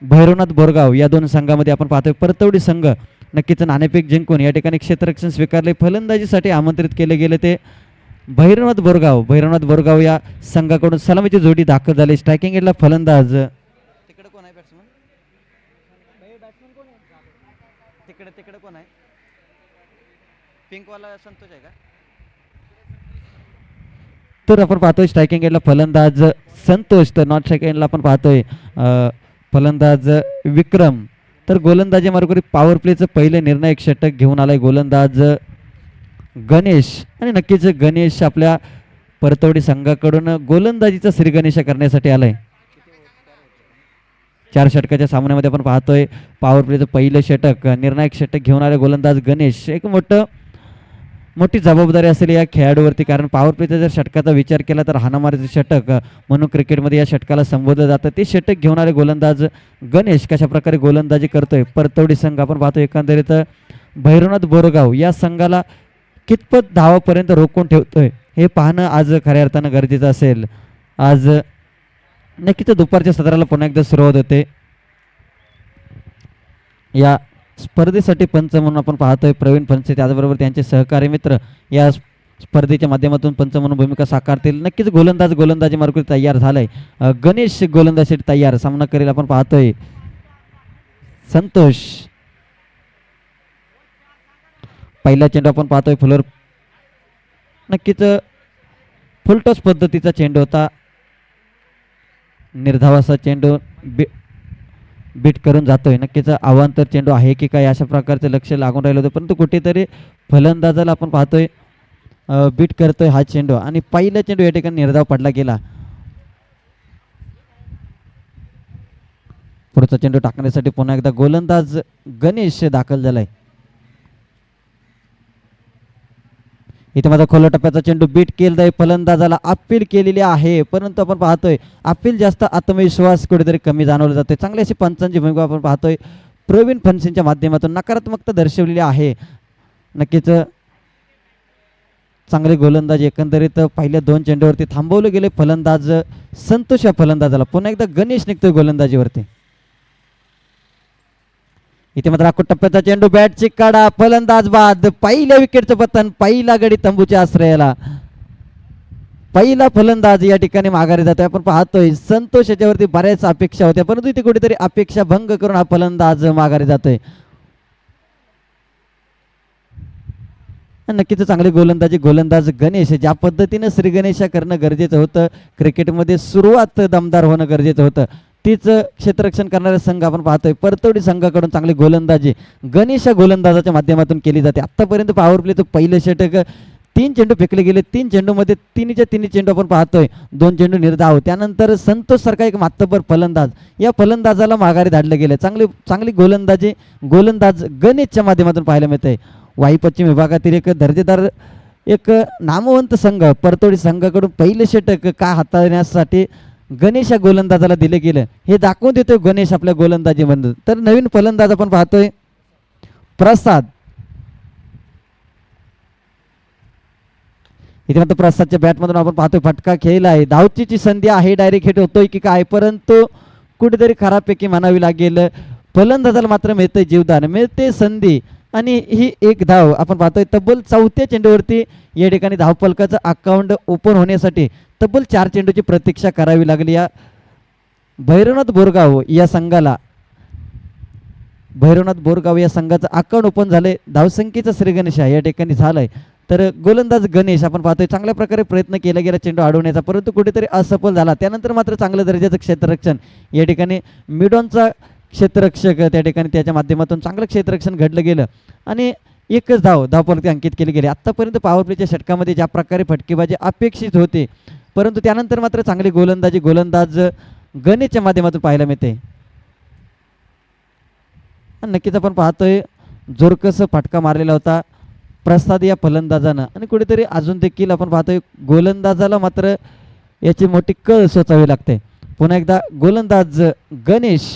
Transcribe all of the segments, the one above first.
भैरवनाथ बोरगाव या दोन संघामध्ये आपण पाहतोय परतवडी संघ नक्कीच नाणेफेक जिंकून या ठिकाणी क्षेत्ररक्षण स्वीकारले. फलंदाजीसाठी आमंत्रित केले गेले ते भैरवनाथ बोरगाव या संघाकडून सलामीची जोडी दाखल झाली. स्ट्रायकिंग एंडला फलंदाज तिकडे कोण आहे बॅट्समन? तिकडे तिकडे कोण आहे? पिंकवाला संतोष आहे का? तर आपण पाहतोय स्ट्रायकिंग एंडला फलंदाज संतोष, तर नॉट स्ट्रायकिंग एंडला आपण पाहतोय फलंदाज विक्रम. तर गोलंदाजी मार्गोरी पॉवर प्लेचं पहिले निर्णायक षटक घेऊन आलाय गोलंदाज गणेश. आणि नक्कीच गणेश आपल्या परतवडी संघाकडून गोलंदाजीचा श्रीगणेश करण्यासाठी आलाय. 4 षटकाच्या सामन्यामध्ये आपण पाहतोय पॉवर प्लेचं पहिलं षटक निर्णायक षटक घेऊन आले गोलंदाज गणेश. एक मोठी जबाबदारी असेल या खेळाडूवरती, कारण पॉवर प्लेचा जर षटकाचा विचार केला तर हाणामारीचं षटक म्हणून क्रिकेटमध्ये या षटकाला संबोधलं जातं. ते षटक घेऊन आले गोलंदाज गणेश. कशा प्रकारे गोलंदाजी करतोय परतवडी संघ आपण पाहतोय. एकंदरीत भैरवनाथ बोरगाव या संघाला कितपत धावापर्यंत रोखून ठेवतोय हे पाहणं आज खऱ्या अर्थानं गरजेचं असेल. आज नक्कीच दुपारच्या सत्राला पुन्हा एकदा सुरुवात होते. या स्पर्धेसाठी पंच म्हणून आपण पाहतोय प्रवीण फणसे, त्याचबरोबर त्यांचे सहकारी मित्र या स्पर्धेच्या माध्यमातून पंच म्हणून भूमिका साकारतील. नक्कीच गोलंदाजी मार्ग तयार झालाय. गणेश गोलंदाजीसाठी तयार, सामना करेल आपण पाहतोय संतोष. पहिला चेंडू आपण पाहतोय फुलर, नक्कीच फुलटॉस पद्धतीचा चेंडू होता. निर्धावाचा चेंडू बीट करून जातोय. नक्कीच अवांतर चेंडू आहे की काय अशा प्रकारचं लक्ष लागून राहिलं होतं, परंतु कुठेतरी फलंदाजाला आपण पाहतोय बीट करतोय हा चेंडू. आणि पहिला चेंडू या ठिकाणी निर्धाव पडला गेला. पुढचा चेंडू टाकण्यासाठी पुन्हा एकदा गोलंदाज गणेश दाखल झालाय. इथे माझा खोला टप्प्याचा चेंडू बीट केला आहे. फलंदाजाला अपील केलेली आहे, परंतु आपण पाहतोय अपील जास्त आत्मविश्वास कुठेतरी कमी जाणवला जातोय. चांगली अशी पंचांची भूमिका आपण पाहतोय प्रवीण फणसेंच्या माध्यमातून नकारात्मकता दर्शवलेली आहे. नक्कीच चांगले गोलंदाजी. एकंदरीत पहिल्या 2 चेंडूवरती थांबवले गेले फलंदाज संतोष. या फलंदाजाला पुन्हा एकदा गणेश निघतोय गोलंदाजीवरती. इथे मात्र आखूट टप्प्याचा चेंडू बॅटची काढा, फलंदाज बाद. पहिल्या विकेटचं पतन, पहिला गडी तंबूच्या आश्रयाला. पहिला फलंदाज या ठिकाणी माघारी जातोय. आपण पाहतोय संतोष याच्यावरती बऱ्याच अपेक्षा होत्या, परंतु इथे कुठेतरी अपेक्षा भंग करून हा फलंदाज माघारी जातोय. नक्कीच चांगली गोलंदाजी गोलंदाज गणेश. ज्या पद्धतीनं श्री गणेश करणं गरजेचं होतं, क्रिकेटमध्ये सुरुवात दमदार होणं गरजेचं होतं, तीच क्षेत्ररक्षण करणारे संघ आपण पाहतोय परतवडी संघाकडून चांगली गोलंदाजी गणेश गोलंदाजाच्या माध्यमातून केली जाते. आतापर्यंत पॉवर प्लेचं पहिलं षटक 3 चेंडू फेकले गेले. 3 चेंडूमध्ये 3 चेंडू आपण पाहतोय 2 चेंडू निर्धाव. त्यानंतर संतोष सारखा एक मातब्बर फलंदाज, या फलंदाजाला माघारी धाडलं गेलं. चांगली गोलंदाजी गोलंदाज गणेशच्या माध्यमातून पाहायला मिळते. वाई पश्चिम विभागातील एक दर्जेदार एक नामवंत संघ परतोडी संघाकडून पहिलं षटक का हाताळण्यासाठी गणेश या गोलंदाजाला दिले गेलं हे दाखवून देतोय गणेश आपल्या गोलंदाजीमधून. तर नवीन फलंदाज आपण पाहतोय प्रसाद. इथे मात्र प्रसादच्या बॅटमधून आपण पाहतोय फटका खेळला आहे. धावचीची संधी आहे, डायरेक्ट हिट होतोय की काय, परंतु कुठेतरी खराबपैकी म्हणावी लागेल. फलंदाजाला मात्र मिळतंय जीवदान, मिळते संधी आणि ही एक धाव आपण पाहतोय. तब्बल 4थ्या चेंडूवरती या ठिकाणी धावफलकाचं अकाउंट ओपन होण्यासाठी तब्बल 4 चेंडूची प्रतीक्षा करावी लागली या भैरवनाथ बोरगाव या संघाला. भैरवनाथ बोरगाव या संघाचं अकाउंट ओपन झालंय. धावसंख्येचा श्रीगणेश या ठिकाणी झालाय. तर गोलंदाज गणेश आपण पाहतोय चांगल्या प्रकारे प्रयत्न केला गेला चेंडू अडवण्याचा, परंतु कुठेतरी असफल झाला. त्यानंतर मात्र चांगल्या दर्जाचं क्षेत्ररक्षण या ठिकाणी मिडॉनचा क्षेत्ररक्षक त्या ठिकाणी त्याच्या माध्यमातून चांगलं क्षेत्ररक्षण घडलं गेलं आणि एकच धावफलक अंकित केली गेली. आत्तापर्यंत पॉवर प्लेच्या षटकामध्ये ज्या प्रकारे फटकेबाजी अपेक्षित होते, परंतु त्यानंतर मात्र चांगली गोलंदाजी गोलंदाज गणेशच्या माध्यमातून पाहायला मिळते. नक्कीच आपण पाहतोय जोरकस फटका मारलेला होता प्रसाद या फलंदाजानं आणि कुठेतरी अजून देखील आपण पाहतोय गोलंदाजाला मात्र याची मोठी कळ सोचावी लागते. पुन्हा एकदा गोलंदाज गणेश.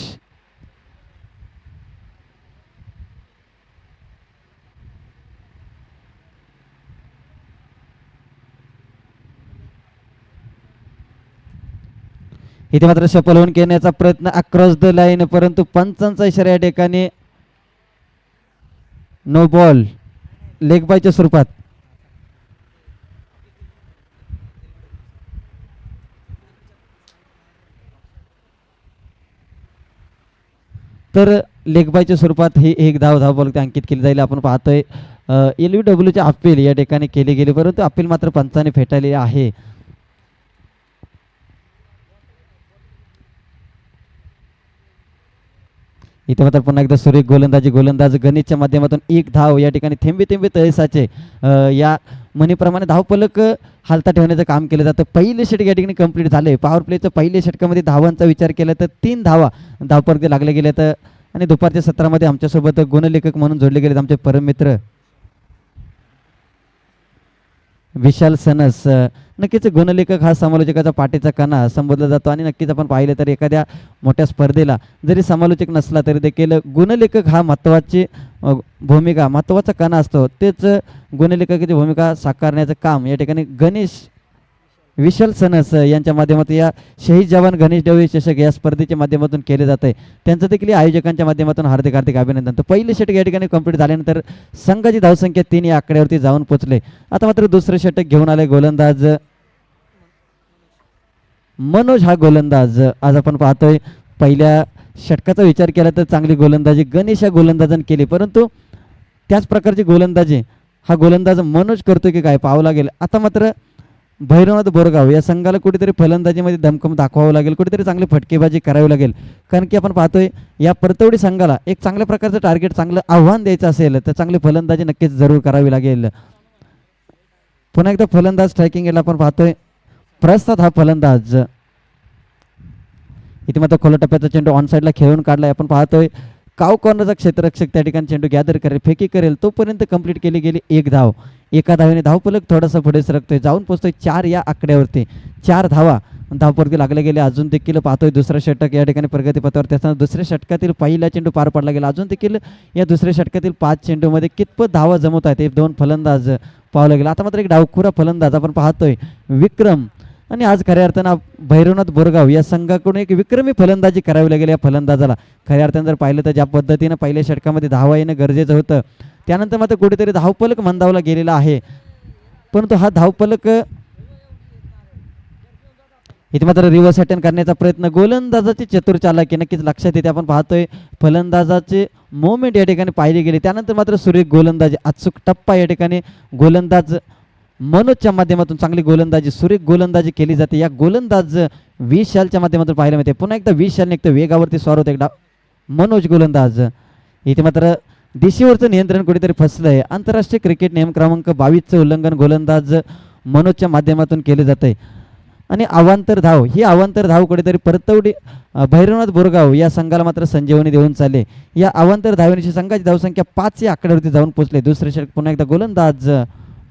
इथे मात्र सफल होऊन घेण्याचा प्रयत्न अक्रॉस द लाईन, परंतु पंचांचा इशारा या ठिकाणी नो बॉल, लेग बायच्या स्वरूपात. तर लेग बायच्या स्वरूपात ही एक धाव बॉल अंकित केली जाईल. आपण पाहतोय LBWचे अपील या ठिकाणी केले गेले, परंतु अपील मात्र पंचाने फेटाळले आहे. इथे मात्र पुन्हा एकदा सुरेख गोलंदाज गणेशच्या माध्यमातून एक धाव या ठिकाणी थेंबे थेंबे तळेसाचे या म्हणीप्रमाणे धावफलक हालता ठेवण्याचं काम केलं जातं. पहिले षटक या ठिकाणी कंप्लीट झाले. पॉवर प्लेच्या पहिल्या षटकामध्ये धावांचा विचार केला तर 3 धावा धावपलक लागले गेले. तर आणि दुपारच्या सत्रामध्ये आमच्यासोबत गुणलेखक म्हणून जोडले गेलेत आमचे परममित्र विशाल सनस. नक्कीच गुणलेखक हा समालोचकाचा पाठीचा कणा संबोधला जातो आणि नक्कीच आपण पाहिलं तर एखाद्या मोठ्या स्पर्धेला जरी समालोचक नसला तरी देखील गुणलेखक हा महत्त्वाची भूमिका महत्त्वाचा कणा असतो. तेच गुणलेखकाची भूमिका साकारण्याचं काम या ठिकाणी गणेश विशाल सनस यांच्या माध्यमातून या शहीद जवान गणेश डवळे चषक या स्पर्धेच्या माध्यमातून केले जात आहे. त्यांचं देखील आयोजकांच्या माध्यमातून हार्दिक हार्दिक अभिनंदन. तर पहिले षटक या ठिकाणी कंप्लीट झाल्यानंतर संघाची धावसंख्या 3 या आकड्यावरती जाऊन पोहोचले. आता मात्र दुसरं षटक घेऊन आले गोलंदाज मनोज हा गोलंदाज. आज आपण पाहतोय पहिल्या षटकाचा विचार केला तर चांगली गोलंदाजी गणेश या गोलंदाजाने केली, परंतु त्याच प्रकारची गोलंदाजी हा गोलंदाज मनोज करतोय की काय पाहावं लागेल. आता मात्र भैरवनाथ बोरगाव या संघाला कुठेतरी फलंदाजीमध्ये दमखम दाखवावं लागेल, कुठेतरी चांगली फटकेबाजी करावी लागेल. कारण की आपण पाहतोय या परतवडी संघाला एक चांगल्या प्रकारचं टार्गेट चांगलं आव्हान द्यायचं असेल तर चांगली फलंदाजी नक्कीच जरूर करावी लागेल. पुन्हा एकदा फलंदाज स्ट्रायकिंग याला आपण पाहतोय प्रसाद हा फलंदाज. इथे मात्र खोला टप्प्याचा चेंडू ऑन साईडला खेळून काढलाय. आपण पाहतोय काव कॉर्नरचा क्षेत्ररक्षक त्या ठिकाणी चेंडू गॅदर करेल, फेकी करेल, तोपर्यंत कंप्लीट केली गेली एक धाव. एका धावेने धावफलक थोडासा पुढे सरकतोय, जाऊन पोहोचतोय 4 या आकड्यावरती. 4 धावा धावपलकी लागले गेले. अजून देखील पाहतोय दुसरा षटक या ठिकाणी प्रगतीपथावरती असताना दुसऱ्या षटकातील पहिला चेंडू पार पडला गेला. अजून देखील या दुसऱ्या षटकातील 5 चेंडूमध्ये कितपत धावा जमवत आहेत हे 2 फलंदाज पाहावं लागेल. आता मात्र एक डावखुरा फलंदाज आपण पाहतोय विक्रम, आणि आज खऱ्या अर्थानं भैरवनाथ बोरगाव या संघाकडून एक विक्रमी फलंदाजी करावी लागेल. या फलंदाजाला खऱ्या अर्थानं जर पाहिलं तर ज्या पद्धतीनं पहिल्या षटकामध्ये धावा येणं गरजेचं होतं, त्यानंतर मात्र कुठेतरी धावफलक मंदावला गेलेला आहे. परंतु हा धावफलक इथे मात्र रिव्हर्स अटेंड करण्याचा प्रयत्न गोलंदाजाची चतुरचालाकी नक्कीच लक्षात येते. आपण पाहतोय फलंदाजाचे मोमेंट या ठिकाणी पाहिली गेली, त्यानंतर मात्र सुरेख गोलंदाजी अचूक टप्पा या ठिकाणी गोलंदाज मनोजच्या माध्यमातून चांगली गोलंदाजी सुरेख गोलंदाजी केली जाते. या गोलंदाज विशालच्या माध्यमातून पाहायला मिळते. पुन्हा एकदा विशाल एकदा वेगावरती स्वार होते एकदा मनोज गोलंदाज. इथे मात्र दिशेवरचं नियंत्रण कुठेतरी फसलंय. आंतरराष्ट्रीय क्रिकेट नियम क्रमांक 22चं उल्लंघन गोलंदाज मनोजच्या माध्यमातून केले जाते. आणि अवांतर धाव ही अवांतर धाव कुठेतरी परतवडी भैरवनाथ बोरगाव या संघाला मात्र संजीवनी देऊन चालले. या अवांतर धावेची संघाची धावसंख्या 5 या आकड्यावरती जाऊन पोहोचले. दुसरे षटक पुन्हा एकदा गोलंदाज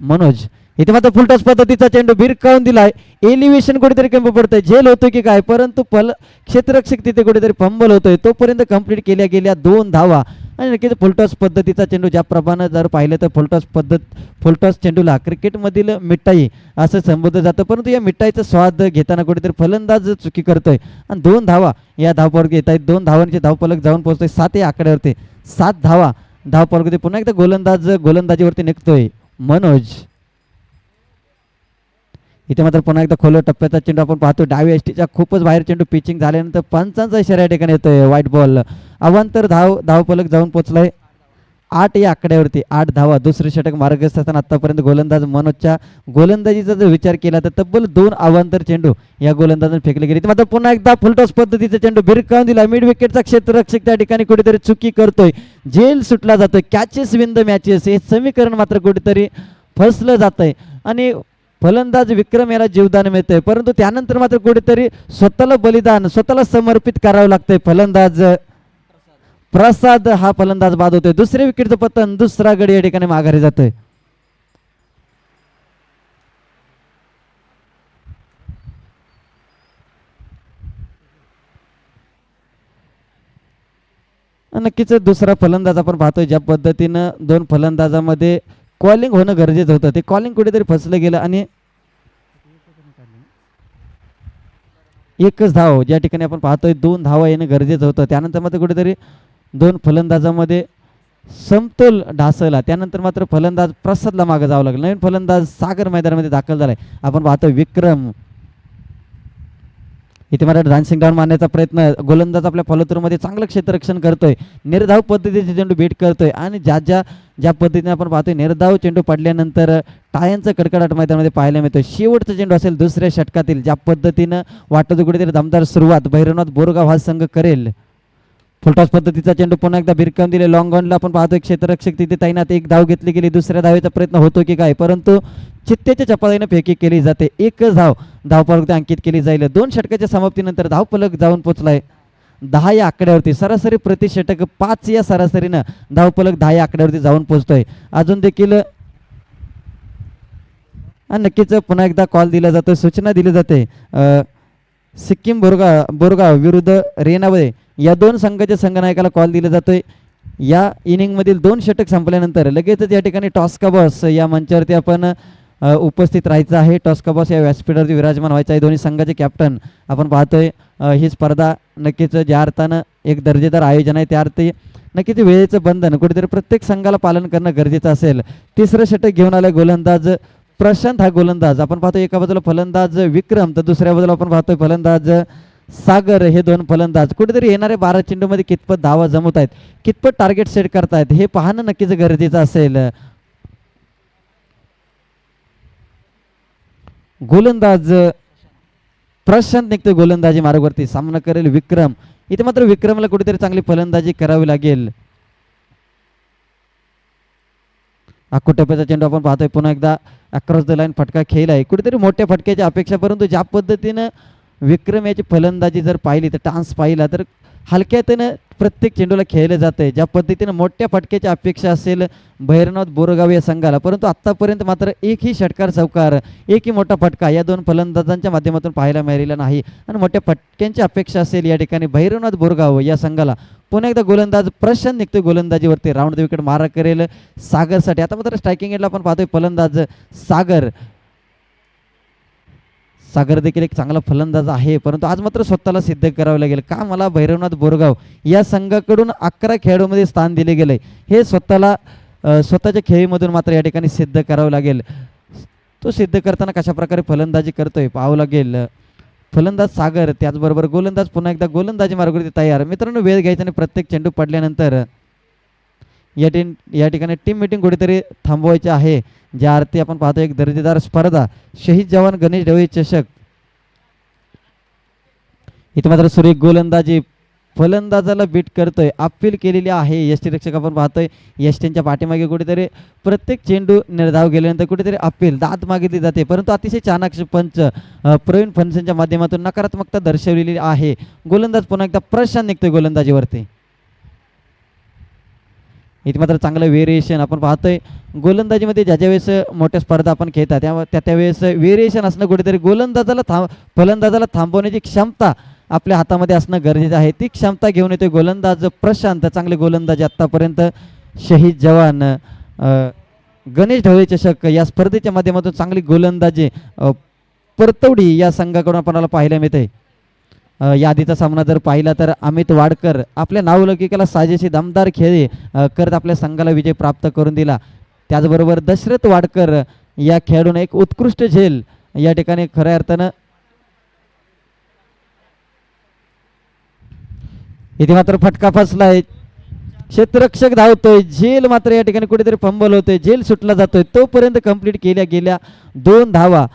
मनोज. इथे मात्र फुलटॉस पद्धतीचा चेंडू भिरकावून दिलाय. एलिव्हेशन कुठेतरी कमी पडतंय, झेल होतोय की काय, परंतु क्षेत्ररक्षक तिथे कुठेतरी फंबल होतोय. तोपर्यंत कंप्लीट केल्या गेल्या 2 धावा. आणि नक्कीच फुलटॉस पद्धतीचा चेंडू ज्याप्रमाणे जर पाहिलं तर फुलटॉस चेंडूला क्रिकेटमधील मिठाई असं संबोधलं जातं, परंतु या मिठाईचा स्वाद घेताना कुठेतरी फलंदाज चुकी करतोय. आणि 2 धावा या धावपलक घेत आहेत. 2 धावांचे धावपलक जाऊन पोहोचतोय 7 या आकड्यावरती. 7 धावा धावपलक. पुन्हा एकदा गोलंदाजीवरती निघतोय मनोज. इथे मात्र पुन्हा एकदा खोल टप्प्याचा चेंडू आपण पाहतो डावी एसटीच्या खूपच बाहेर चेंडू पिचिंग झाल्यानंतर पंचांचा इशारा या ठिकाणी येतोय व्हाईट बॉल. अवांतर धावपलक जाऊन पोहोचलाय 8 या आकड्यावरती. 8 धावा. दुसरे षटक मार्गस्थ असताना आतापर्यंत गोलंदाज मनोजच्या गोलंदाजीचा जर विचार केला तर तब्बल 2 अवांतर चेंडू या गोलंदाजाने फेकले गेले. मात्र पुन्हा एकदा फुलटॉस पद्धतीचा चेंडू भिरकावून दिला. मिड विकेटचा क्षेत्ररक्षक त्या ठिकाणी कुठेतरी चुकी करतोय, झेल सुटला जातोय. कॅचेस विन द मॅचेस हे समीकरण मात्र कुठेतरी फसलं जात आहे आणि फलंदाज विक्रम याला जीवदान मिळतंय, परंतु त्यानंतर मात्र कुठेतरी स्वतःला बलिदान स्वतःला समर्पित करावं लागतंय. फलंदाज प्रसाद हा फलंदाज बाद होतोय. दुसरे विकेटचं पतन, दुसरा गडी या ठिकाणी माघारी जातोय. नक्कीच दुसरा फलंदाज आपण पाहतोय ज्या पद्धतीनं 2 फलंदाजामध्ये कॉलिंग होणं गरजेचं होतं, ते कॉलिंग कुठेतरी फसलं गेलं आणि एकच धाव ज्या ठिकाणी आपण पाहतोय 2 धावा येणं गरजेचं होतं. त्यानंतर मात्र कुठेतरी 2 फलंदाजामध्ये समतोल ढासळला. त्यानंतर मात्र फलंदाज प्रसादला मागे जावं लागलं. नवीन फलंदाज सागर मैदानामध्ये दाखल झालाय. आपण पाहतोय विक्रम इथे मला डान्सिंग डाऊन मारण्याचा प्रयत्न. गोलंदाज आपल्या फॉलोथ्रूमध्ये चांगलं क्षेत्ररक्षण करतोय. निर्धाव पद्धतीचे चेंडू बीट करतोय आणि ज्या पद्धतीने आपण पाहतोय निर्धाव चेंडू पडल्यानंतर टाळ्यांचा कडकडाट मैदानामध्ये पाहायला मिळतोय. शेवटचा चेंडू असेल दुसऱ्या षटकातील. ज्या पद्धतीनं वाटतं कुठेतरी दमदार सुरुवात भैरवनाथ बोरगाव हा संघ करेल. फुलटॉस पद्धतीचा चेंडू पुन्हा एकदा भिरकावून दिले. लॉंग ऑनला आपण पाहतोय क्षेत्ररक्षक तिथे तैनात. एक धाव घेतली गेली. दुसऱ्या धावेचा प्रयत्न होतो की काय, परंतु चित्तेच्या चपाळीने फेकी केली जाते. एकच धावफलक अंकित केली जाईल. 2 षटकाच्या समाप्तीनंतर धावफलक जाऊन पोहोचलाय 10 या आकड्यावरती. सरासरी प्रति षटक 5 या सरासरीनं धावफलक 10 या आकड्यावरती जाऊन पोहोचतोय. अजून देखील नक्कीच पुन्हा एकदा कॉल दिला जातो, सूचना दिली जाते. सिक्कीम बोरगाव विरुद्ध रेणावळे या 2 संघाच्या संघनायकाला कॉल दिला जातोय. या इनिंगमधील 2 षटक संपल्यानंतर लगेचच या ठिकाणी टॉस्का बॉस या मंचावरती आपण उपस्थित राहायचं आहे. टॉस्का बॉस या व्यासपीठावरती विराजमान व्हायचं आहे. दोन्ही संघाचे कॅप्टन आपण पाहतोय. ही स्पर्धा नक्कीच ज्या अर्थानं एक दर्जेदार आयोजन आहे त्या अर्थी नक्कीच वेळेचं बंधन कुठेतरी प्रत्येक संघाला पालन करणं गरजेचं असेल. तिसरं षटक घेऊन आलं गोलंदाज प्रशांत. हा गोलंदाज आपण पाहतोय एका बाजूला फलंदाज विक्रम तर दुसऱ्या बाजूला आपण पाहतोय फलंदाज सागर. हे 2 फलंदाज कुठेतरी येणाऱ्या 12 चेंडूमध्ये कितपत धावा जमवत आहेत, कितपत टार्गेट सेट करतायत हे पाहणं नक्कीच गरजेचं असेल. गोलंदाज प्रशांत निघतोय गोलंदाजी मार्गावरती. सामना करेल विक्रम. इथे मात्र विक्रमला कुठेतरी चांगली फलंदाजी करावी लागेल. टप्प्याचा चेंडू आपण पाहतोय पुन्हा एकदा अक्रॉस द लाईन फटका खेळ आहे. कुठेतरी मोठ्या फटक्याची अपेक्षा, परंतु ज्या पद्धतीनं विक्रम याची फलंदाजी जर पाहिली तर टान्स पाहिला तर हलक्यातनं प्रत्येक चेंडूला खेळलं जातंय. ज्या पद्धतीनं मोठ्या फटक्याची अपेक्षा असेल भैरवनाथ बोरगाव या संघाला, परंतु आत्तापर्यंत मात्र एकही षटकार चौकार एकही मोठा फटका या 2 फलंदाजांच्या माध्यमातून पाहायला मिळालेला नाही. आणि मोठ्या फटक्यांची अपेक्षा असेल या ठिकाणी भैरवनाथ बोरगाव या संघाला. पुन्हा एकदा गोलंदाज प्रशांत निघतोय गोलंदाजीवरती. राऊंड द विकेट मारा करेल सागरसाठी. आता मात्र स्ट्रायकिंग एंडला आपण पाहतोय फलंदाज सागर. सागर देखील एक चांगला फलंदाज आहे, परंतु आज मात्र स्वतःला सिद्ध करावं लागेल. का मला भैरवनाथ बोरगाव या संघाकडून 11 खेळाडूमध्ये स्थान दिले गेले हे स्वतःच्या खेळीमधून मात्र या ठिकाणी सिद्ध करावं लागेल. तो सिद्ध करताना कशा प्रकारे फलंदाजी करतोय पाहावं लागेल. फलंदाज सागर त्याचबरोबर गोलंदाज पुन्हा एकदा गोलंदाजी मार्गावरती तयार. मित्रांनो वेळ घ्यायचा आणि प्रत्येक चेंडू पडल्यानंतर या ठिकाणी टीम मीटिंग कुठेतरी थांबवायची आहे. ज्या अर्थी आपण पाहतो एक दर्जेदार स्पर्धा शहीद जवान गणेश ढवळे चषक. इथे मात्र सुरेख गोलंदाजी फलंदाजाला बीट करतोय. अपील केलेली आहे यष्टीरक्षक आपण पाहतोय. यष्टींच्या पाठीमागे कुठेतरी प्रत्येक चेंडू निर्धाव गेल्यानंतर कुठेतरी अपील दाद मागितली जाते, परंतु अतिशय चाणाक्ष पंच प्रवीण फणसेंच्या माध्यमातून नकारात्मकता दर्शवलेली आहे. गोलंदाज पुन्हा एकदा प्रशांत निघतोय गोलंदाजीवरती. इथे मात्र चांगलं व्हेरिएशन आपण पाहतोय. गोलंदाजीमध्ये ज्या वेळेस मोठ्या स्पर्धा आपण खेळतात त्यावेळेस व्हेरिएशन असणं कुठेतरी फलंदाजाला थांबवण्याची क्षमता आपल्या हातामध्ये असणं गरजेचं आहे. ती क्षमता घेऊन येतोय गोलंदाज प्रशांत. चांगले गोलंदाजी आत्तापर्यंत शहीद जवान गणेश ढवळे चषक या स्पर्धेच्या माध्यमातून चांगली गोलंदाजी परतवडी या संघाकडून आपल्याला पाहायला मिळते. यादीचा सामना जर पाहिला तर अमित वाडकर आपल्या नावलौकिकाला साजेशी दमदार खेळी करत आपल्या संघाला विजय प्राप्त करून दिला. त्याचबरोबर दशरथ वाडकर या खेळाडूने एक उत्कृष्ट झेल या ठिकाणी खऱ्या अर्थानं. इथे मात्र फटका फसलाय. क्षेत्ररक्षक धावतोय. झेल मात्र या ठिकाणी कुठेतरी फंबल होतोय. झेल सुटला जातोय. तोपर्यंत कंप्लीट केल्या गेल्या 2 धावा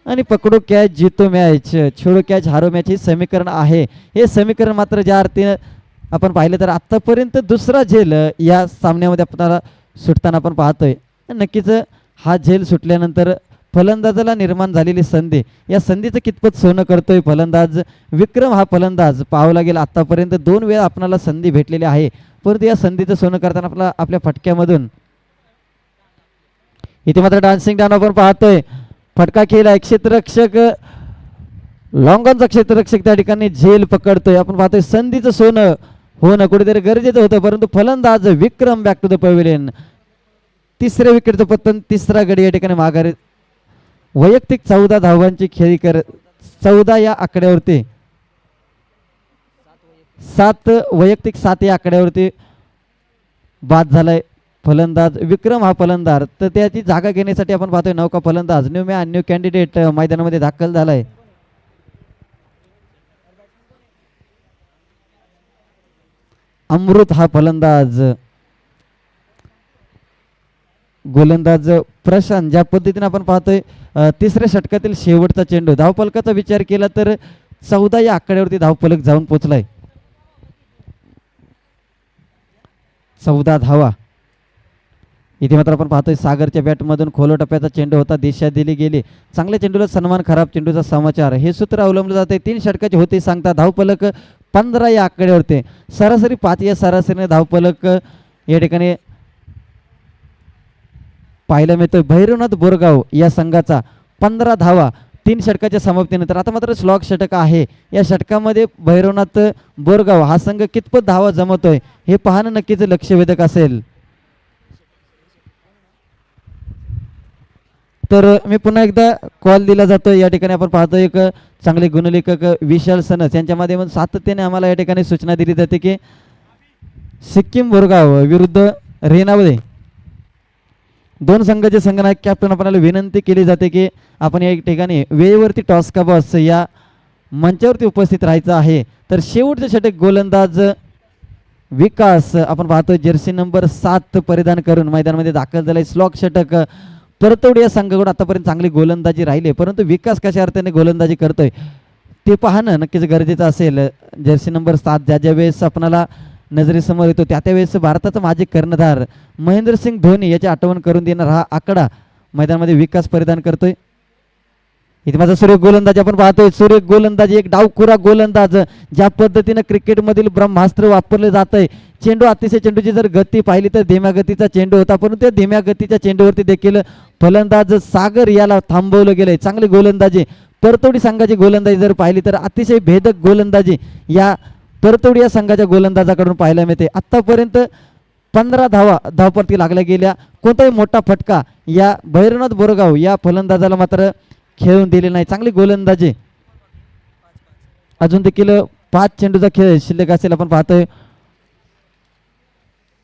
आणि पकडो कॅच जितो मॅच, छोडो कॅच हारो मॅच हे समीकरण आहे. हे समीकरण मात्र ज्या अर्थीनं आपण पाहिलं तर आत्तापर्यंत दुसरा झेल या सामन्यामध्ये आपल्याला सुटताना आपण पाहतोय. नक्कीच हा झेल सुटल्यानंतर फलंदाजाला निर्माण झालेली संधी, या संधीचं कितपत सोनं करतोय फलंदाज विक्रम. हा फलंदाज पाहावं लागेल. आत्तापर्यंत 2 वेळा आपल्याला संधी भेटलेली आहे, परंतु या संधीचं सोनं करताना आपल्या फटक्यामधून इथे मात्र डान्सिंग डाऊन आपण पाहतोय. फटका खेळला. क्षेत्ररक्षक लॉंगॉनचा क्षेत्ररक्षक त्या ठिकाणी झेल पकडतोय. आपण पाहतोय संधीचं सोनं होणं कुठेतरी गरजेचं होतं, परंतु फलंदाज विक्रम बॅक टू द पवेलियन. तिसऱ्या विकेटचं पतन, तिसरा गडी या ठिकाणी माघारी. वैयक्तिक 14 धावांची खेळी 14 या आकड्यावरती 7 वैयक्तिक 7 या आकड्यावरती बाद झालाय फलंदाज विक्रम हा फलंदाज. तर त्याची जागा घेण्यासाठी आपण पाहतोय नौका फलंदाज न्यू कॅन्डिडेट मैदानामध्ये दाखल झालाय. अमृत हा फलंदाज. गोलंदाज प्रशांत. ज्या पद्धतीने आपण पाहतोय तिसऱ्या षटकातील शेवटचा चेंडू. धावफलकाचा विचार केला तर 14 या आकड्यावरती धावफलक जाऊन पोहोचलाय. 14 धावा. इथे मात्र आपण पाहतोय सागरच्या बॅटमधून खोलो टप्प्याचा चेंडू होता, दिशा दिली गेली. चांगल्या चेंडूला सन्मान, खराब चेंडूचा समाचार. हे सूत्र अवलंबलं जाते 3 षटकाचे होते सांगता. धावफलक 15 या आकड्यावरती. सरासरी 5 या सरासरीने धावफलक या ठिकाणी पाहायला मिळतोय. भैरवनाथ बोरगाव या संघाचा 15 धावा 3 षटकाच्या समाप्तीनंतर. आता मात्र स्लॉग षटक आहे. या षटकामध्ये भैरवनाथ बोरगाव हा संघ कितपत धावा जमवतोय हे पाहणं नक्कीच लक्षवेधक असेल. तर मी पुन्हा एकदा कॉल दिला जातो. या ठिकाणी आपण पाहतो एक चांगले गुणलेखक विशाल सनस यांच्या माध्यमातून सातत्याने आम्हाला या ठिकाणी सूचना दिली जाते की सिक्कीम बोरगाव विरुद्ध रेणावळे दोन संघाचे संघनायक कॅप्टन आपल्याला विनंती केली जाते की आपण या ठिकाणी वेळेवरती टॉस का बॉस या मंचावरती उपस्थित राहायचं आहे. तर शेवटचे षटक गोलंदाज विकास आपण पाहतोय जर्सी नंबर 7 परिधान करून मैदानामध्ये दाखल झालाय. स्लॉग षटक. परतवडी या संघाकडून आतापर्यंत चांगली गोलंदाजी राहिली, परंतु विकास कशा अर्थाने गोलंदाजी करतोय ते पाहणं नक्कीच गरजेचं असेल. जर्सी नंबर 7 ज्या वेळेस आपणाला नजरेसमोर येतो त्या त्यावेळेस भारताचा माजी कर्णधार महेंद्रसिंग धोनी याची आठवण करून देणार हा आकडा मैदानामध्ये विकास परिधान करतोय. इथे माझा सुरेख गोलंदाज आपण पाहतोय. सुरेख गोलंदाज, एक डावखुरा गोलंदाज. ज्या पद्धतीनं क्रिकेटमधील ब्रह्मास्त्र वापरले जात आहे. चेंडू अतिशय, चेंडूची जर गती पाहिली तर धीम्या गतीचा चेंडू होता, परंतु त्या धीम्या गतीच्या चेंडूवरती देखील फलंदाज सागर याला थांबवलं गेलंय. चांगली गोलंदाजी. परतोडी संघाची गोलंदाजी जर पाहिली तर अतिशय भेदक गोलंदाजी या परतोडी या संघाच्या गोलंदाजाकडून पाहायला मिळते. आतापर्यंत 15 धावपरती लागल्या गेल्या. कोणताही मोठा फटका या भैरवनाथ बोरगाव या फलंदाजाला मात्र खेळून दिले नाही. चांगली गोलंदाजी. अजून देखील 5 चेंडूचा खेळ शिल्लक असेल आपण पाहतोय.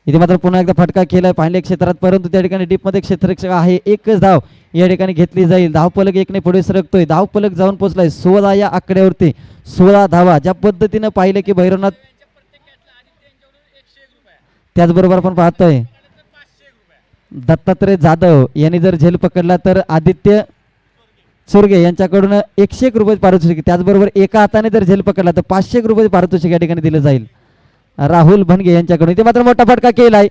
इथे मात्र पुन्हा एकदा फटका केलाय पाहिल्या क्षेत्रात, परंतु त्या ठिकाणी डीपमध्ये क्षेत्ररक्षक आहे. एकच धाव या ठिकाणी घेतली जाईल. धावफलक 1 ने पुढे सरकतोय. धावफलक जाऊन पोहोचलाय 16 या आकड्यावरती. 16 धावा. ज्या पद्धतीनं पाहिलं की भैरवनाथ, त्याचबरोबर आपण पाहतोय दत्तात्रय जाधव यांनी जर झेल पकडला तर आदित्य चोरगे यांच्याकडून 101 रुपये पारितोषिक. त्याचबरोबर एका हाताने जर झेल पकडला तर 500 रुपये पारितोषिक या ठिकाणी दिलं जाईल राहुल भनगे यांच्याकडून. इथे मात्र मोठा फटका केलाय.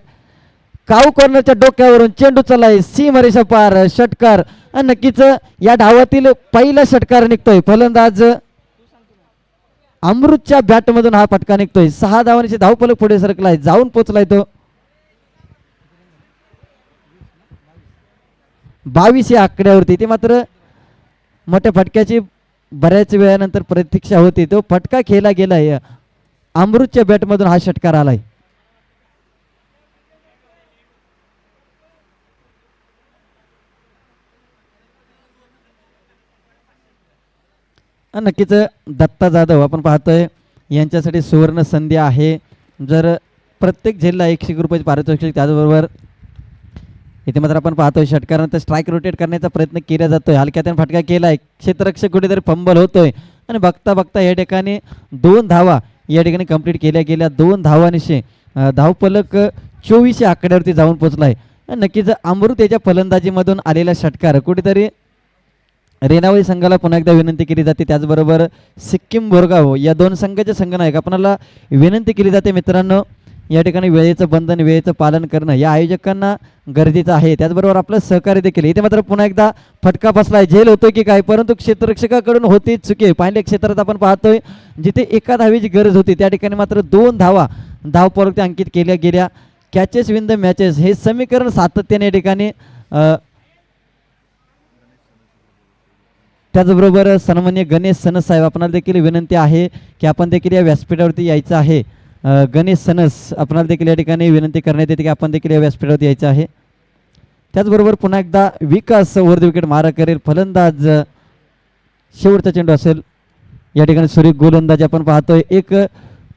काऊ कॉर्नरच्या डोक्यावरून चेंडू चाललाय सीमारेषा पार. षटकार. नक्कीच या डावातील पहिला षटकार निघतोय. फलंदाज अमृतच्या बॅटमधून हा फटका निघतोय. 6 धावांची धावफलक पुढे सरकलाय, जाऊन पोचलाय तो 22 या आकड्यावरती. ते मात्र मोठ्या फटक्याची बऱ्याच वेळानंतर प्रतीक्षा होती. तो फटका खेळला गेलाय. अमृतच्या बॅटमधून हा षटकार आलाय. नक्कीच दत्ता जाधव आपण पाहतोय यांच्यासाठी सुवर्ण संधी आहे. जर प्रत्येक झेलला 101 रुपये पारितोषिक. त्याचबरोबर इथे मात्र आपण पाहतोय षटकारानंतर स्ट्राईक रोटेट करण्याचा प्रयत्न केला जातोय. हलक्यातून फटका केलाय. क्षेत्ररक्षक कुठेतरी फंबल होतोय आणि बघता बघता या ठिकाणी 2 धावा या ठिकाणी कंप्लीट केल्या गेल्या. 2 धावांशी धावफलक 24 आकड्यावरती जाऊन पोहोचलाय. नक्कीच अमृत याच्या फलंदाजीमधून आलेला षटकार कुठेतरी रेणावळी संघाला पुन्हा एकदा विनंती केली जाते. त्याचबरोबर सिक्कीम बोरगाव या 2 संघाचे संघनायक आपल्याला विनंती केली जाते मित्रांनो, या ठिकाणी वेळेचं बंधन, वेळेचं पालन करणं या आयोजकांना गरजेचं आहे. त्याचबरोबर आपलं सहकार्य देखील. इथे मात्र पुन्हा एकदा फटका बसलाय. झेल होतोय की काय, परंतु क्षेत्ररक्षकाकडून होती चुकी. पाहिल्या क्षेत्रात आपण पाहतोय जिथे एका धावेची गरज होती त्या ठिकाणी मात्र 2 धावा धावफलक अंकित केल्या गेल्या. कॅचेस विन द मॅचेस हे समीकरण सातत्याने या ठिकाणी. त्याचबरोबर सन्माननीय गणेश सनस साहेब आपणाला देखील विनंती आहे की आपण देखील या व्यासपीठावरती यायचं आहे. गणेश सनस आपणाला देखील या ठिकाणी विनंती करण्यात येते की आपण देखील या व्यासपीठावरती यायचं आहे. त्याचबरोबर पुन्हा एकदा विकास वर विकेट मारा करेल. फलंदाज शेवटचा चेंडू असेल. या ठिकाणी सुरेख गोलंदाजी आपण पाहतोय. एक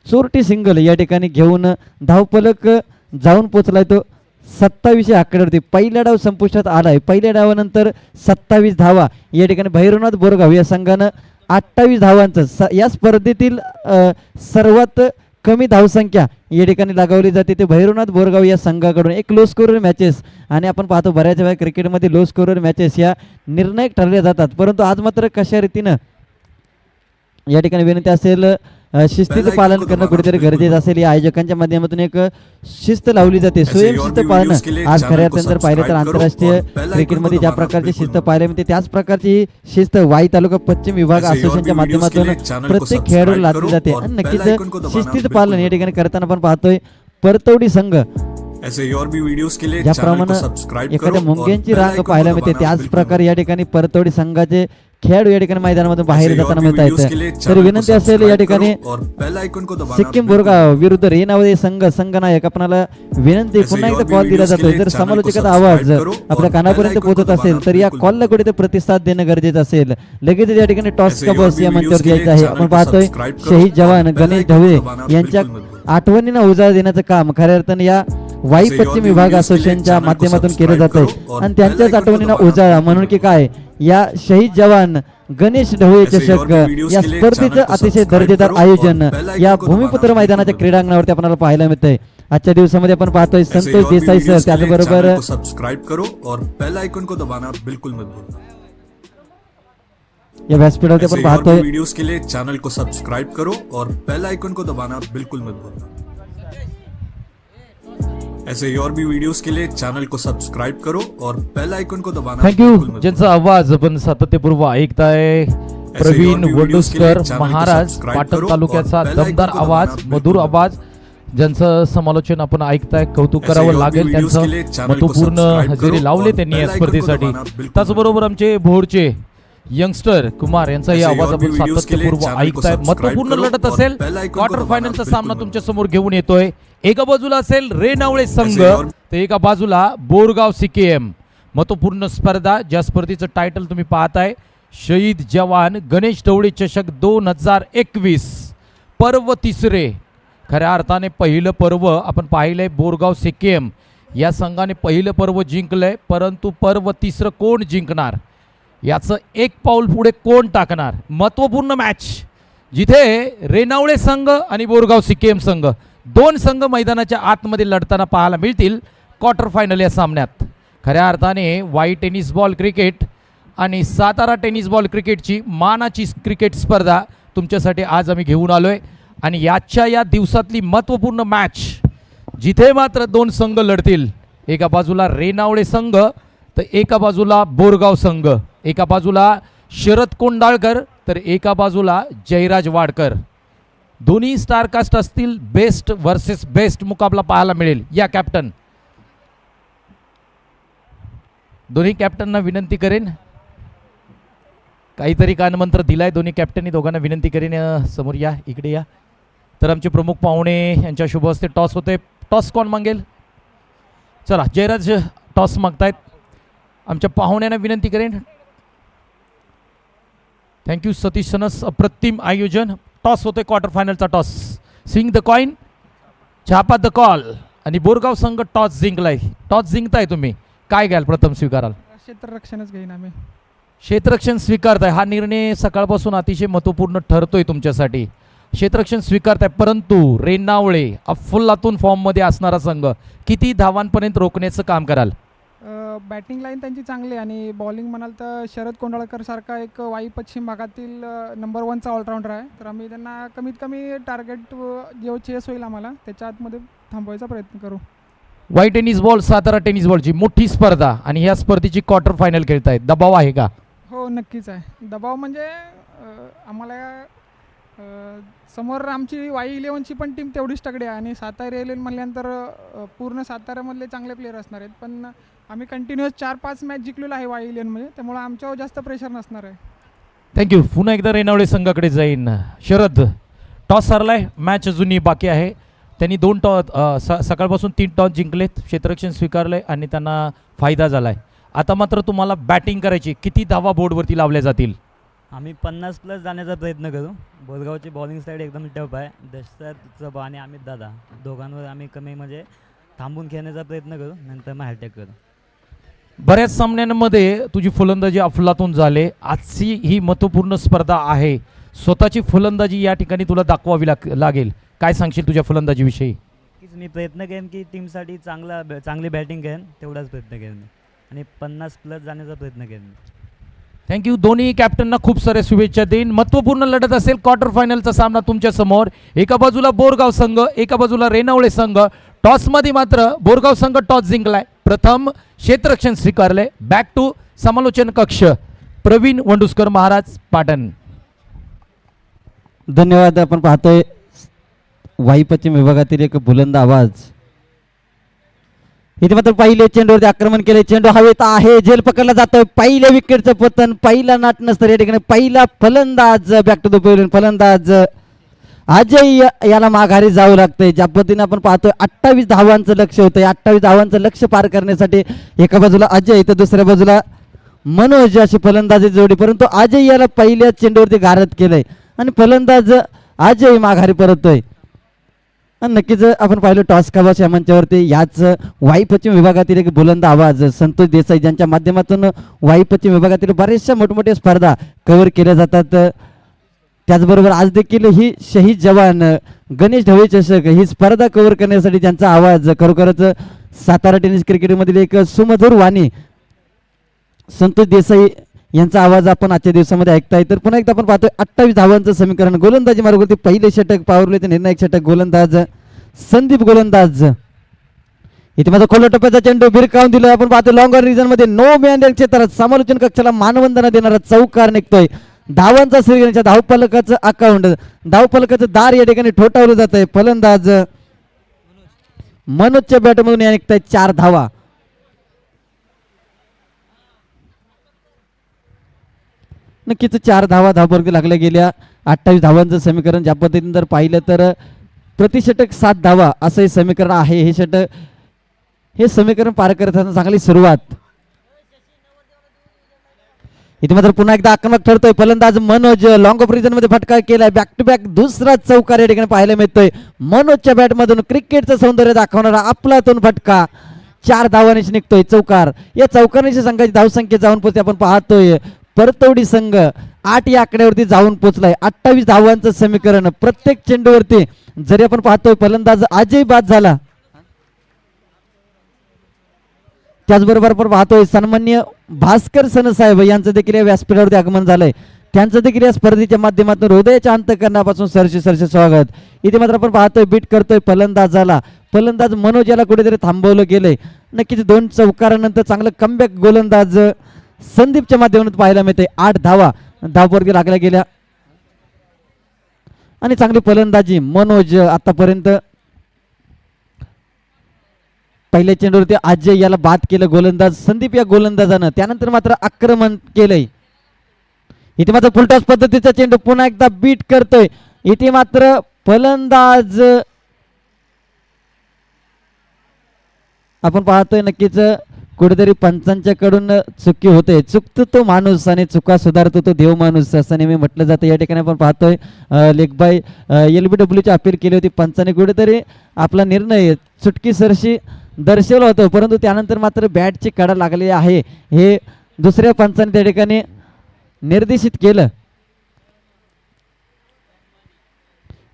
चोरटी सिंगल या ठिकाणी घेऊन धावफलक जाऊन पोचलाय तो 27 आकड्यावरती. पहिला डाव संपुष्टात आलाय. पहिल्या डावानंतर 27 धावा या ठिकाणी भैरवनाथ बोरगाव या संघानं 28 धावांचं या स्पर्धेतील सर्वात कमी धावसंख्या या ठिकाणी लगावली जाते ते भैरवनाथ बोरगाव या संघाकडून. एक लो स्कोरर मॅचेस आणि आपण पाहतो बऱ्याच वेळा क्रिकेटमध्ये लो स्कोरर मॅचेस या निर्णायक ठरल्या जातात, परंतु आज मात्र कशा रीतीनं या ठिकाणी विनंती असेल शिस्तीचं पालन करणं कुठेतरी गरजेचं असेल. या आयोजकांच्या माध्यमातून एक शिस्त लावली जाते, स्वयंशिस्त पाळणं. आज खऱ्या अर्थानं जर पाहिलं तर आंतरराष्ट्रीय क्रिकेटमध्ये ज्या प्रकारची शिस्त पाहायला मिळते त्याच प्रकारची शिस्त वाई तालुका पश्चिम विभाग असोसिएशनच्या माध्यमातून प्रत्येक खेळाडूला लादली जाते आणि नक्कीच शिस्तीचं पालन या ठिकाणी करताना आपण पाहतोय परतवडी संघ ज्याप्रमाणे एखाद्या मुंग्यांची रांग पाहायला मिळते त्याच प्रकारे या ठिकाणी परतवडी संघाचे खेळाडू या ठिकाणी मैदानामधून बाहेर जाताना मिळत आहेत. तर विनंती असेल या ठिकाणी सिक्कीम बोरगाव विरुद्ध रेनावळे संघनायक आपल्याला विनंती पुन्हा एकदा कॉल दिला जातो. जर समालोचकाचा आवाज आपल्या कानापर्यंत पोहोचत असेल तर या कॉलला कुठे प्रतिसाद देणं गरजेचं असेल. लगेच या ठिकाणी टॉस का बस या मंचावर यायचं आहे. आपण पाहतोय शहीद जवान गणेश ढवळे यांच्या आठवणींना उजाळा देण्याचं काम खऱ्या अर्थानं या वाई पश्चिम विभाग असोसिएशनच्या माध्यमातून केलं जातं आणि त्यांच्याच आठवणींना उजाळा म्हणून की काय या शहीद जवान गणेश ढवळे चषक या स्पर्धेचं अतिशय दर्जेदार आयोजन या भूमिपुत्र मैदानाच्या क्रीडांगणावरती आपल्याला पाहायला मिळतंय. आजच्या दिवसामध्ये आपण पाहतोय संतोष देसाई सर, त्याचबरोबर या व्यासपीठावरती आपण पाहतोय वीडियोस के लिए चैनल को सब्सक्राइब करो और बेल आइकन को दबाना बिल्कुल मत भूलना. ऐसे ही और भी वीडियोस के लिए चॅनल को सब्सक्राइब करो और बेल आइकन को दबाना. थँक्यू. ज्यांचा आवाज आपण सातत्यपूर्व ऐकताय प्रवीण वडुस्कर महाराज, पाटण तालुक्याचा दमदार आवाज, मधुर आवाज, ज्यांचं समालोचन आपण ऐकताय. कौतुक करावं लागेल त्यांचं. महत्वपूर्ण हजेरी लावले त्यांनी या स्पर्धेसाठी. त्याचबरोबर आमचे भोरचे यंगस्टर कुमार यांचा या आवाज आपण सातत्यपूर्व ऐकताय. महत्वपूर्ण लढत असेल. क्वार्टर फायनलचा सामना तुमच्या समोर घेऊन येतोय. एका बाजूला असेल रेनावळे संघ तर एका बाजूला बोरगाव सीकेएम. महत्वपूर्ण स्पर्धा, ज्या स्पर्धेचं टायटल तुम्ही पाहताय शहीद जवान गणेश ढवळे चषक 2021 पर्व तिसरे. खऱ्या अर्थाने पहिलं पर्व आपण पाहिलंय बोरगाव सीकेएम या संघाने पहिलं पर्व जिंकलंय, परंतु पर्व तिसरं कोण जिंकणार याचं एक पाऊल पुढे कोण टाकणार. महत्वपूर्ण मॅच जिथे रेनावळे संघ आणि बोरगाव सीकेएम संघ दोन संघ मैदानाच्या आतमध्ये लढताना पाहायला मिळतील क्वार्टर फायनल या सामन्यात. खऱ्या अर्थाने वाई टेनिस बॉल क्रिकेट आणि सातारा टेनिस बॉल क्रिकेटची मानाची क्रिकेट स्पर्धा तुमच्यासाठी आज आम्ही घेऊन आलोय आणि याच्या या दिवसातली महत्त्वपूर्ण मॅच जिथे मात्र दोन संघ लढतील. एका बाजूला रेनावळे संघ तर एका बाजूला बोरगाव संघ. एका बाजूला शरद कोंडाळकर तर एका बाजूला जयराज वाडकर. दोन्ही स्टारकास्ट असतील. बेस्ट वर्सेस बेस्ट मुकाबला पाहायला मिळेल. या कॅप्टन दोन्ही कॅप्टनना विनंती करेन, काहीतरी कानमंत्र दिलाय दोन्ही कॅप्टननी, दोघांना विनंती करेन समोर या, इकडे या. तर आमचे प्रमुख पाहुणे यांच्या शुभ हस्ते टॉस होते. टॉस कोण मागेल? चला जयराज टॉस मागतायत. आमच्या पाहुण्यांना विनंती करेन. थँक्यू सतीश सनस, अप्रतिम आयोजन. टॉस होते क्वार्टर फायनलचा टॉस. स्विंग द कॉइन, छापा द कॉल आणि बोरगाव संघ टॉस जिंकलाय. टॉस जिंकताय तुम्ही, काय घ्याल प्रथम स्वीकाराल? क्षेत्ररक्षणच घेईन आम्ही. क्षेत्ररक्षण स्वीकारताय. हा निर्णय सकाळपासून अतिशय महत्त्वपूर्ण ठरतोय तुमच्यासाठी. क्षेत्ररक्षण स्वीकारताय, परंतु रेनावळे अफुल्लातून फॉर्ममध्ये असणारा संघ किती धावांपर्यंत रोखण्याचं काम कराल? बॅटिंग लाईन त्यांची चांगली आणि बॉलिंग म्हणाल तर शरद कोंडाळकर सारखा एक वाई पश्चिम भागातील नंबर 1चा ऑलराऊंडर आहे. तर आम्ही त्यांना कमीत कमी टार्गेट जेव्हा चेस होईल आम्हाला त्याच्या आतमध्ये थांबवायचा प्रयत्न करू. Wai tennis ball Satara tennis बॉलची मोठी स्पर्धा आणि ह्या स्पर्धेची क्वार्टर फायनल खेळतायत. दबाव आहे का? हो नक्कीच आहे. दबाव म्हणजे आम्हाला समोर आमची वाई 11ची पण टीम तेवढीच तगडी आहे आणि सातारा 11 म्हणल्यानंतर पूर्ण साताऱ्यामधले चांगले प्लेयर असणार आहेत. पण आम्ही कंटिन्युअस 4-5 मॅच जिंकलेलो आहे वाई 11मध्ये, त्यामुळे आमच्यावर जास्त प्रेशर नसणार आहे. थँक्यू. पुन्हा एकदा रेनावळे संघाकडे जाईन. शरद टॉस हरलाय, मॅच अजूनही बाकी आहे. त्यांनी 2 टॉस सकाळपासून 3 टॉस जिंकलेत, क्षेत्ररक्षण स्वीकारलंय आणि त्यांना फायदा झालाय. आता मात्र तुम्हाला बॅटिंग करायची. किती धावा बोर्डवरती लावल्या जातील? आम्ही 50+ जाण्याचा प्रयत्न करू. बोरगावची बॉलिंग साईड एकदम टफ आहे. दशरथ आणि अमित दादा दोघांवर आम्ही कमी म्हणजे थांबून खेळण्याचा प्रयत्न करू, नंतर मग हॅटॅक करू. बऱ्याच सामन्यांमध्ये तुझी फलंदाजी अफलातून झाले. आजची ही महत्त्वपूर्ण स्पर्धा आहे. स्वतःची फलंदाजी या ठिकाणी तुला दाखवावी लागेल. काय सांगशील तुझ्या फलंदाजीविषयी? नक्कीच मी प्रयत्न करेन की टीमसाठी चांगली बॅटिंग करेन, तेवढाच प्रयत्न करेन मी, आणि 50+ जाण्याचा प्रयत्न करेन. थँक्यू. दोन्ही कॅप्टनना खूप साऱ्या शुभेच्छा देईन. महत्त्वपूर्ण लढत असेल. क्वार्टर फायनलचा सामना तुमच्या समोर. एका बाजूला बोरगाव संघ, एका बाजूला रेणावळे संघ. टॉसमध्ये मात्र बोरगाव संघ टॉस जिंकलाय. प्रथम क्षेत्ररक्षण स्वीकारले. बॅक टू समालोचन कक्ष. प्रवीण वंडुस्कर महाराज, पाटण. धन्यवाद. आपण पाहतोय वाई पश्चिम विभागातील एक बुलंद आवाज. इथे मात्र पहिले चेंडूवरती आक्रमण केले. चेंडू हवेत आहे, झेल पकडला जातोय. पहिल्या विकेटचं पतन, पहिला नाट नसतं या ठिकाणी. पहिला फलंदाज बॅक टू द पवेलियन. फलंदाज अजय याला माघारी जावं लागतंय. ज्या पद्धतीने आपण पाहतोय 28 धावांचं लक्ष होतंय. 28 धावांचं लक्ष पार करण्यासाठी एका बाजूला अजय तर दुसऱ्या बाजूला मनोज अशी फलंदाजी जोडी, परंतु अजय याला पहिल्या चेंडूवरती गारद केलंय आणि फलंदाज अजय माघारी परततोय. आणि नक्कीच आपण पाहिलं टॉस काबास या मंचावरती याच वाई पश्चिम विभागातील एक बुलंद आवाज संतोष देसाई, ज्यांच्या माध्यमातून वाई पश्चिम विभागातील बऱ्याचशा मोठमोठ्या स्पर्धा कव्हर केल्या जातात. त्याचबरोबर आज देखील ही शहीद जवान गणेश ढवळे चषक ही स्पर्धा कव्हर करण्यासाठी ज्यांचा आवाज खरोखरच सातारा टेनिस क्रिकेटमधील एक सुमधुर वाणी संतोष देसाई यांचा आवाज आपण आजच्या दिवसामध्ये ऐकताय. तर पुन्हा एकदा आपण पाहतोय 28 धावांचं समीकरण. गोलंदाजी मार्गावरती पहिले षटक, पावरलेचे निर्णायक षटक. गोलंदाज संदीप गोलंदाज. इथे माझा खोला टप्प्याचा चेंडू भिरकावून दिला. आपण पाहतो लॉंगर रिजन मध्ये नो मॅन क्षेत्रात समालोचन कक्षाला मानवंदना देणारा चौकार निघतोय. धावांचा श्रीगणेशच्या धावफलकाचं अकाउंट, धावफलकाचं दार या ठिकाणी ठोठावलं जात आहे. फलंदाज मनोजच्या बॅटमधून या निघताय 4 धावा. नक्कीच 4 धावा धावफलक लागल्या गेल्या. 28 धावांचं समीकरण ज्या पद्धतीने जर पाहिलं तर प्रतिषटक 7 धावा असं हे समीकरण आहे. हे समीकरण पार करताना चांगली सुरुवात. इथे मात्र पुन्हा एकदा आक्रमक ठरतोय फलंदाज मनोज. लॉंग ऑफ रिजन मध्ये फटका केलाय. बॅक टू बॅक दुसरा चौकार या ठिकाणी पाहायला मिळतोय. मनोजच्या बॅटमधून क्रिकेटचं सौंदर्य दाखवणारा आपलातून फटका 4 धावांनीच निघतोय चौकार. या चौकारांची संघाची धावसंख्या जाऊन पोहोचते. आपण पाहतोय परतवडी संघ 8 या आकड्यावरती जाऊन पोहोचलाय. 28 धावांचं समीकरण. प्रत्येक चेंडूवरती जरी आपण पाहतोय फलंदाज अजय बाद झाला, त्याचबरोबर आपण पाहतोय सन्मान्य भास्कर सनसाहेब यांचं देखील या व्यासपीठावरती आगमन झालंय. त्यांचं देखील या स्पर्धेच्या माध्यमातून हृदयाच्या अंतःकरणापासून सरसे स्वागत. इथे मात्र आपण पाहतोय बीट करतोय फलंदाजाला. फलंदाज मनोज याला कुठेतरी थांबवलं गेलंय. नक्कीच 2 चौकारानंतर चांगलं कमबॅक गोलंदाज संदीपच्या माध्यमातून पाहायला मिळते. 8 धावा धावफलकी लागल्या गेल्या आणि चांगली फलंदाजी मनोज. आतापर्यंत पहिल्या चेंडूवरती अजय याला बाद केलं गोलंदाज संदीप या गोलंदाजानं. त्यानंतर मात्र आक्रमण केलंय. इथे मात्र फुलटॉस पद्धतीचा चेंडू पुन्हा एकदा बीट करतोय. इथे मात्र फलंदाज आपण पाहतोय नक्कीच कुठेतरी पंचांच्याकडून चुकी होते. चुकतो तो माणूस आणि चुका सुधारतो तो देव माणूस असं नेहमी म्हटलं जातं. या ठिकाणी आपण पाहतोय लेगबाय LBWची अपील केली होती. पंचाने कुठेतरी आपला निर्णय चुटकी सरशी दर्शवला होता, परंतु त्यानंतर मात्र बॅटची कडा लागलेली आहे हे दुसऱ्या पंचाने त्या ठिकाणी निर्देशित केलं.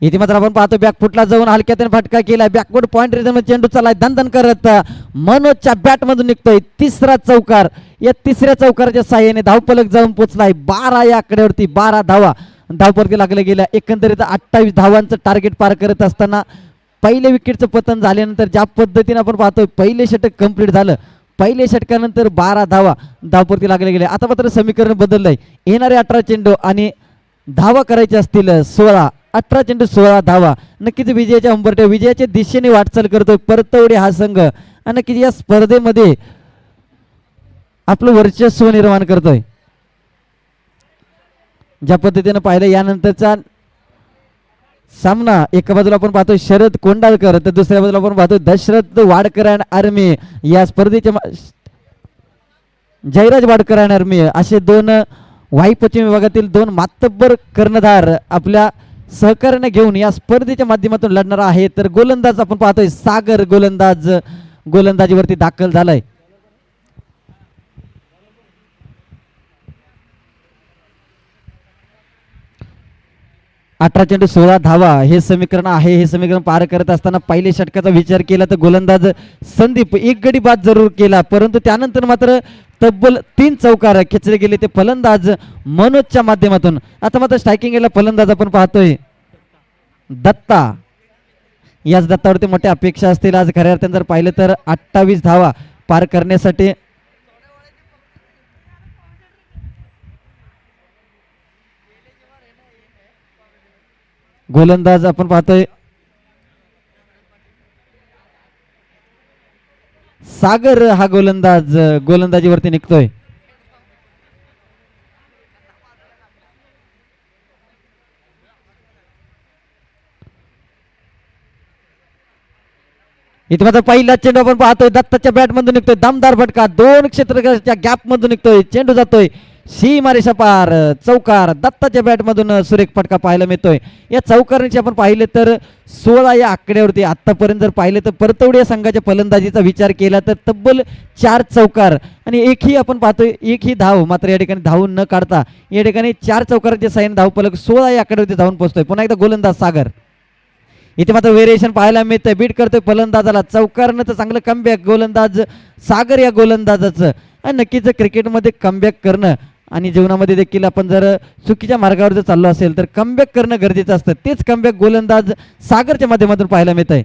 इथे मात्र आपण पाहतो बॅकफुटला जाऊन हलक्यात फटका केला. बॅकवर्ड पॉइंट रिझन चेंडू चाललाय धन करत मनोजच्या बॅट मधून निघतोय 3रा चौकार. या 3ऱ्या चौकाराच्या साहाय्याने धावफलक जाऊन पोहोचलाय 12 या आकड्यावरती. 12 धावा धावफलकी लागल्या गेल्या. एकंदरीत 28 धावांचं टार्गेट पार करत असताना पहिल्या विकेटचं पतन झाल्यानंतर ज्या पद्धतीने आपण पाहतोय पहिले षटक कंप्लीट झालं. पहिल्या षटकानंतर 12 धावा धावफलकी लागल्या गेल्या. आता मात्र समीकरण बदललंय. येणारे 18 चेंडू आणि धावा करायचे असतील 16. 18 चेंडू 16 धावा. नक्कीच विजयाच्या उंबरठ्या विजयाच्या दिशेने वाटचाल करतोय परतवडे हा संघ आणि नक्कीच या स्पर्धेमध्ये आपलं वर्चस्व निर्माण करतोय. ज्या पद्धतीने पाहिलं यानंतरचा सामना एका बाजूला आपण पाहतोय शरद कोंडाळकर तर दुसऱ्या बाजूला आपण पाहतोय दशरथ वाडकर अँड आर्मी. या स्पर्धेच्या जयराज वाडकर अँड आर्मी असे 2 वाई पश्चिम विभागातील दोन मातब्बर कर्णधार आपल्या सहकार्याने घेऊन या स्पर्धेच्या माध्यमातून लढणार आहे. तर गोलंदाज आपण पाहतोय सागर गोलंदाज गोलंदाजीवरती दाखल झालाय. अठरा चेंडू 16 धावा हे समीकरण आहे. हे समीकरण पार करत असताना पहिल्या षटकाचा विचार केला तर गोलंदाज संदीप एक गडी बाद जरूर केला, परंतु त्यानंतर मात्र तब्बल 3 चौकार खेचले गेले ते फलंदाज मनोजच्या माध्यमातून. आता मात्र स्ट्रायकिंग याला फलंदाज आपण पाहतोय दत्ता. याच दत्तावरती मोठ्या अपेक्षा असतील आज खऱ्या अर्थाने जर पाहिलं तर 28 धावा पार करण्यासाठी. गोलंदाज आपण पाहतोय सागर हा गोलंदाज गोलंदाजीवरती निघतोय. इथे मात्र पहिला चेंडू आपण पाहतोय दत्ताच्या बॅट मधून निघतोय दमदार फटका, 2 क्षेत्ररक्षकाच्या गॅप मधून निघतोय, चेंडू जातोय सीमारेषा पार, चौकार. दत्ताच्या बॅट मधून सुरेख फटका पाहायला मिळतोय. या चौकारांची आपण पाहिले तर 16 या आकड्यावरती आतापर्यंत जर पाहिले तर परतवडी या संघाच्या फलंदाजीचा विचार केला तर तब्बल 4 चौकार आणि एकही आपण पाहतोय एकही धाव मात्र या ठिकाणी धावून न काढता या ठिकाणी 4 चौकारांच्या साह्याने धावफलक 16 या आकड्यावरती धावून पोहोचतोय. पुन्हा एकदा गोलंदाज सागर. इथे मात्र व्हेरिएशन पाहायला मिळतंय, बीट करतोय फलंदाजाला, चौकारनं तर चांगलं कमबॅक गोलंदाज सागर या गोलंदाजाचं. आणि नक्कीच क्रिकेटमध्ये कमबॅक करणं आणि जीवनामध्ये देखील आपण जर चुकीच्या मार्गावर जर चाललो असेल तर कमबॅक करणं गरजेचं असतं. तेच कमबॅक गोलंदाज सागरच्या माध्यमातून पाहायला मिळत आहे.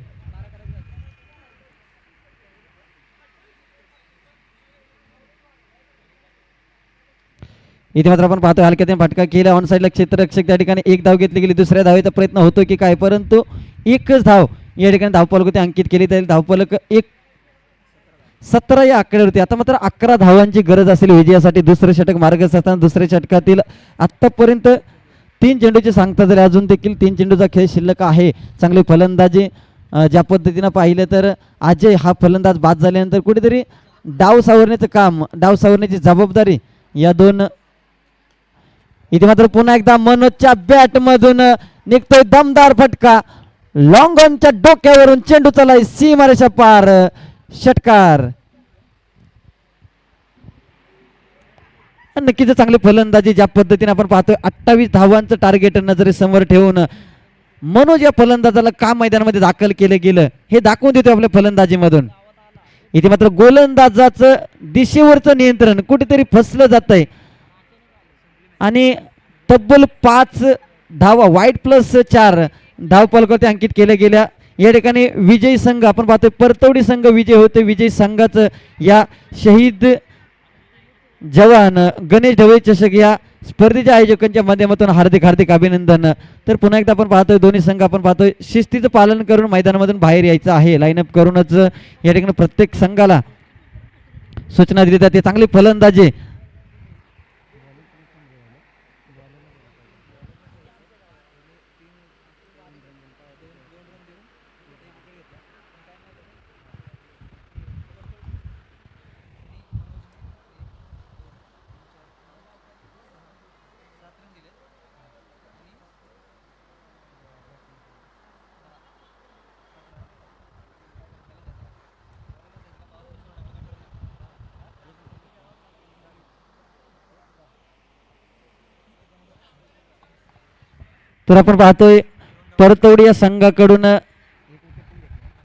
इथे मात्र आपण पाहतोय हलक्याने फटका केला ऑन साईडला क्षेत्ररक्षक त्या ठिकाणी एक धाव घेतली गेली, दुसऱ्या धावेचा प्रयत्न होतो की काय, परंतु एकच धाव या ठिकाणी धावफलक अंकित केली जाईल. धावफलक 17 या आकड्यावरती. आता मात्र 11 धावांची गरज असेल विजयासाठी. दुसरं षटक मार्गस्थ असताना दुसऱ्या षटकातील आतापर्यंत 3 चेंडूची सांगता झाली, अजून देखील 3 चेंडूचा खेळ शिल्लक आहे. चांगली फलंदाजी ज्या पद्धतीनं पाहिलं तर अजय हा फलंदाज बाद झाल्यानंतर कुठेतरी डाव सावरण्याचं काम, डाव सावरण्याची जबाबदारी या दोन. इथे मात्र पुन्हा एकदा मनोजच्या बॅट मधून निघतोय दमदार फटका, लॉंग ऑनच्या डोक्यावरून चेंडू चालाय सीमारेषा पार, षटकार. नक्कीच चांगली फलंदाजी ज्या पद्धतीने आपण पाहतोय 28 धावांचं टार्गेट नजरेसमोर ठेवून मनोज या फलंदाजाला का मैदानामध्ये दाखल केलं गेलं हे दाखवून देतो आपल्या फलंदाजीमधून. इथे मात्र गोलंदाजाचं दिशेवरचं नियंत्रण कुठेतरी फसलं जात आहे आणि तब्बल 5 धावा वाईट प्लस 4 धावफलकावरती अंकित केल्या गेल्या. या ठिकाणी विजयी संघ आपण पाहतोय परतवडी संघ विजय होते. विजयी संघाचं या शहीद जवान गणेश ढवळे चषक या स्पर्धेच्या आयोजकांच्या माध्यमातून हार्दिक हार्दिक अभिनंदन. तर पुन्हा एकदा आपण पाहतोय दोन्ही संघ आपण पाहतोय शिस्तीचं पालन करून मैदानामधून बाहेर यायचं आहे. लाईनअप करूनच या ठिकाणी प्रत्येक संघाला सूचना दिली जाते. चांगली फलंदाजी तर आपण पाहतोय परतवडी या संघाकडून